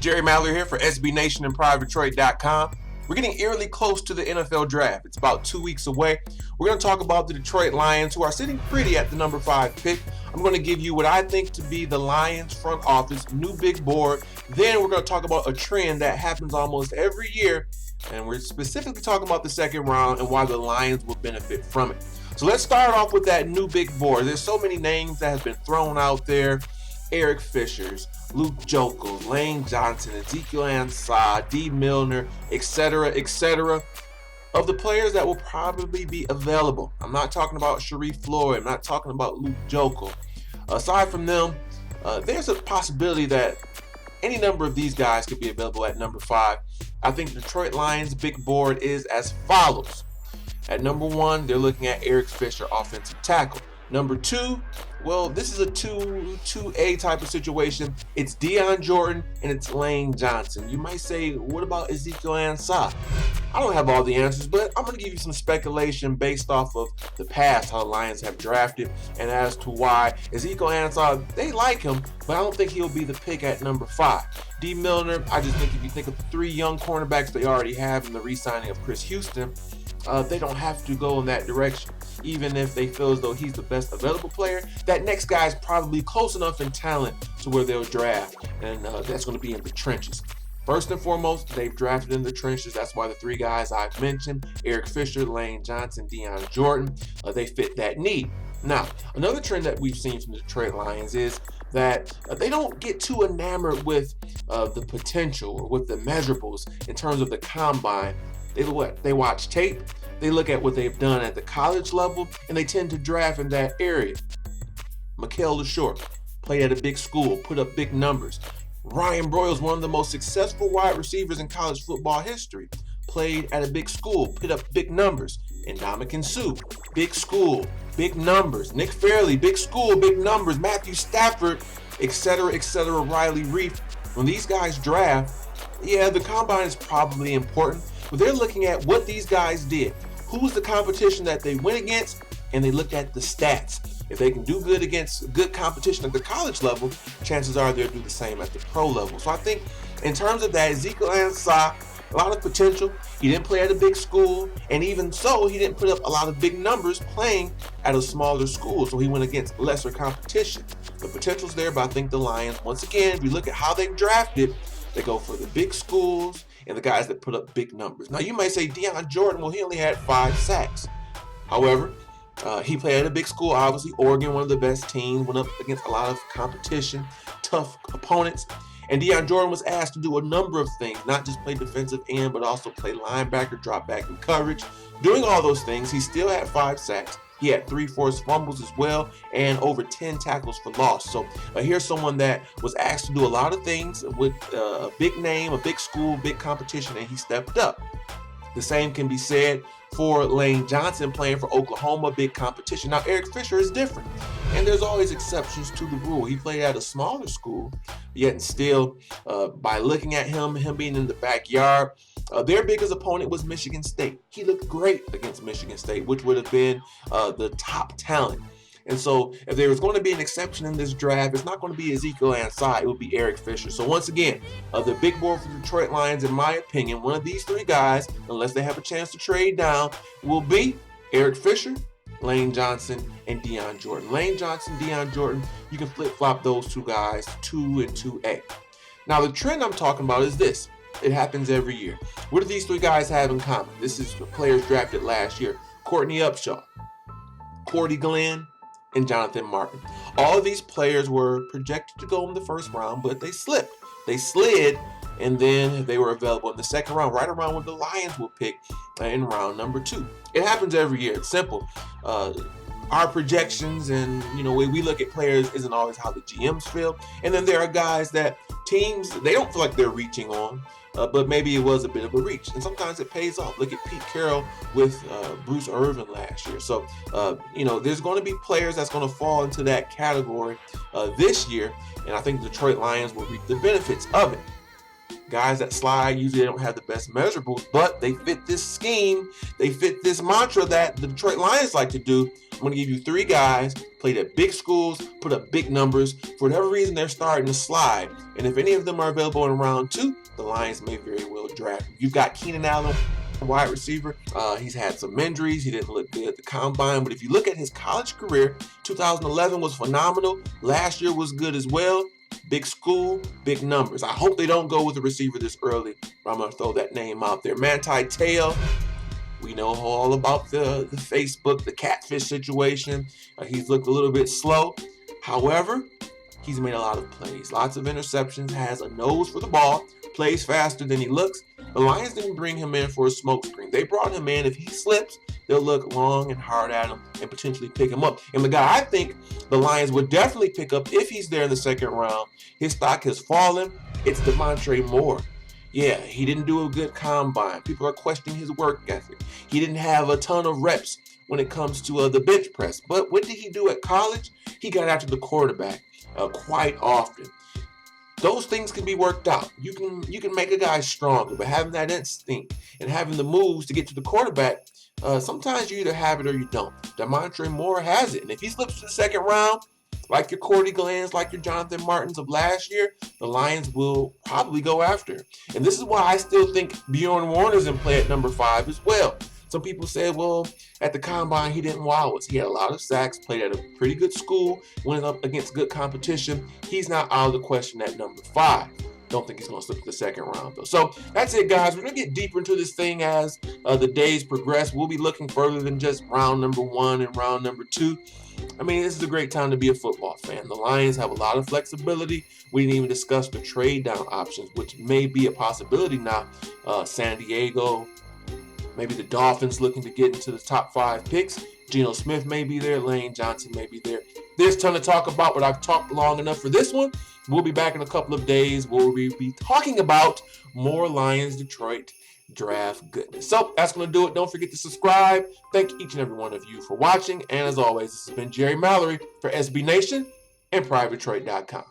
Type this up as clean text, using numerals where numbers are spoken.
Jerry Mallory here for SB Nation and PrivateDetroit.com. We're getting eerily close to the NFL draft. It's about 2 weeks away. We're going to talk about the Detroit Lions, who are sitting pretty at the number 5 pick. I'm going to give you what I think to be the Lions front office new big board. Then we're going to talk about a trend that happens almost every year, and we're specifically talking about the second round and why the Lions will benefit from it. So let's start off with that new big board. There's so many names that have been thrown out there. Eric Fishers, Luke Jokel, Lane Johnson, Ezekiel Ansah, D. Milner, etc., etc. Of the players that will probably be available. I'm not talking about Sharif Floyd. I'm not talking about Luke Jokel. Aside from them, there's a possibility that any number of these guys could be available at number 5. I think Detroit Lions' big board is as follows. At number 1, they're looking at Eric Fisher, offensive tackle. Number 2, well, this is a 2A type of situation. It's Deion Jordan and it's Lane Johnson. You might say, what about Ezekiel Ansah? I don't have all the answers, but I'm going to give you some speculation based off of the past, how the Lions have drafted, and as to why Ezekiel Ansah, they like him, but I don't think he'll be the pick at number 5. D. Milner, I just think if you think of the 3 young cornerbacks they already have in the re-signing of Chris Houston, they don't have to go in that direction. Even if they feel as though he's the best available player, that next guy is probably close enough in talent to where they'll draft, and that's going to be in the trenches. First and foremost, they've drafted in the trenches. That's why the 3 guys I've mentioned, Eric Fisher, Lane Johnson, Deion Jordan, they fit that need. Now, another trend that we've seen from the Detroit Lions is that they don't get too enamored with the potential or with the measurables in terms of the combine. They watch tape, they look at what they've done at the college level, and they tend to draft in that area. Mikael LaShort played at a big school, put up big numbers. Ryan Broyles, one of the most successful wide receivers in college football history, played at a big school, put up big numbers. Ndamukong Suh, big school, big numbers. Nick Fairley, big school, big numbers. Matthew Stafford, etc., etc. Riley Reef. When these guys draft, yeah, the combine is probably important, but they're looking at what these guys did. Who's the competition that they went against, and they look at the stats. If they can do good against good competition at the college level, chances are they'll do the same at the pro level. So I think in terms of that, Ezekiel Ansah, a lot of potential. He didn't play at a big school, and even so, he didn't put up a lot of big numbers playing at a smaller school, so he went against lesser competition. The potential's there, but I think the Lions, once again, if you look at how they've drafted, they go for the big schools and the guys that put up big numbers. Now, you might say Deion Jordan, well, he only had 5 sacks. However, he played at a big school, obviously. Oregon, one of the best teams, went up against a lot of competition, tough opponents. And Deion Jordan was asked to do a number of things, not just play defensive end, but also play linebacker, drop back in coverage. Doing all those things, he still had 5 sacks. He had 3 forced fumbles as well, and over 10 tackles for loss. So here's someone that was asked to do a lot of things with a big name, a big school, big competition, and he stepped up. The same can be said for Lane Johnson playing for Oklahoma, big competition. Now, Eric Fisher is different, and there's always exceptions to the rule. He played at a smaller school, yet and still, by looking at him being in the backyard, their biggest opponent was Michigan State. He looked great against Michigan State, which would have been the top talent. And so if there was going to be an exception in this draft, it's not going to be Ezekiel Ansah, it would be Eric Fisher. So once again, the big board for the Detroit Lions, in my opinion, one of these 3 guys, unless they have a chance to trade down, will be Eric Fisher, Lane Johnson, and Deion Jordan. Lane Johnson, Deion Jordan, you can flip-flop those 2 guys, 2 and 2A. Now the trend I'm talking about is this. It happens every year. What do these 3 guys have in common? This is the players drafted last year. Courtney Upshaw, Cordy Glenn, and Jonathan Martin. All of these players were projected to go in the first round, but they slipped. They slid, and then they were available in the second round, right around when the Lions will pick in round number 2. It happens every year. It's simple. Our projections and the way we look at players isn't always how the GMs feel. And then there are guys that teams, they don't feel like they're reaching on, but maybe it was a bit of a reach. And sometimes it pays off. Look at Pete Carroll with Bruce Irvin last year. So, there's going to be players that's going to fall into that category this year. And I think the Detroit Lions will reap the benefits of it. Guys that slide usually don't have the best measurables, but they fit this scheme. They fit this mantra that the Detroit Lions like to do I'm going to give you 3 guys, played at big schools, put up big numbers. For whatever reason, they're starting to slide. And if any of them are available in round 2, the Lions may very well draft. You've got Keenan Allen, wide receiver. He's had some injuries. He didn't look good at the combine. But if you look at his college career, 2011 was phenomenal. Last year was good as well. Big school, big numbers. I hope they don't go with a receiver this early, but I'm going to throw that name out there. Manti Te'o. We know all about the Facebook, the catfish situation. He's looked a little bit slow. However, he's made a lot of plays. Lots of interceptions, has a nose for the ball, plays faster than he looks. The Lions didn't bring him in for a smokescreen. They brought him in. If he slips, they'll look long and hard at him and potentially pick him up. And the guy I think the Lions would definitely pick up if he's there in the second round, his stock has fallen, it's Demontre Moore. Yeah, he didn't do a good combine. People are questioning his work ethic. He didn't have a ton of reps when it comes to the bench press. But what did he do at college? He got after the quarterback quite often. Those things can be worked out. You can make a guy stronger, but having that instinct and having the moves to get to the quarterback, sometimes you either have it or you don't. Demontre Moore has it. And if he slips to the second round, like your Cordy Glenns, like your Jonathan Martins of last year, the Lions will probably go after him. And this is why I still think Bjorn Warner's in play at number 5 as well. Some people say, well, at the combine, he didn't wow us. He had a lot of sacks, played at a pretty good school, went up against good competition. He's not out of the question at number 5. Don't think he's going to slip to the second round, though. So that's it, guys. We're going to get deeper into this thing as the days progress. We'll be looking further than just round number 1 and round number 2. I mean, this is a great time to be a football fan. The Lions have a lot of flexibility. We didn't even discuss the trade down options, which may be a possibility now. San Diego, maybe the Dolphins looking to get into the top 5 picks. Geno Smith may be there. Lane Johnson may be there. There's a ton to talk about, but I've talked long enough for this one. We'll be back in a couple of days where we'll be talking about more Lions Detroit draft goodness. So that's going to do it. Don't forget to subscribe. Thank each and every one of you for watching. And as always, this has been Jerry Mallory for SB Nation and PrivateDetroit.com.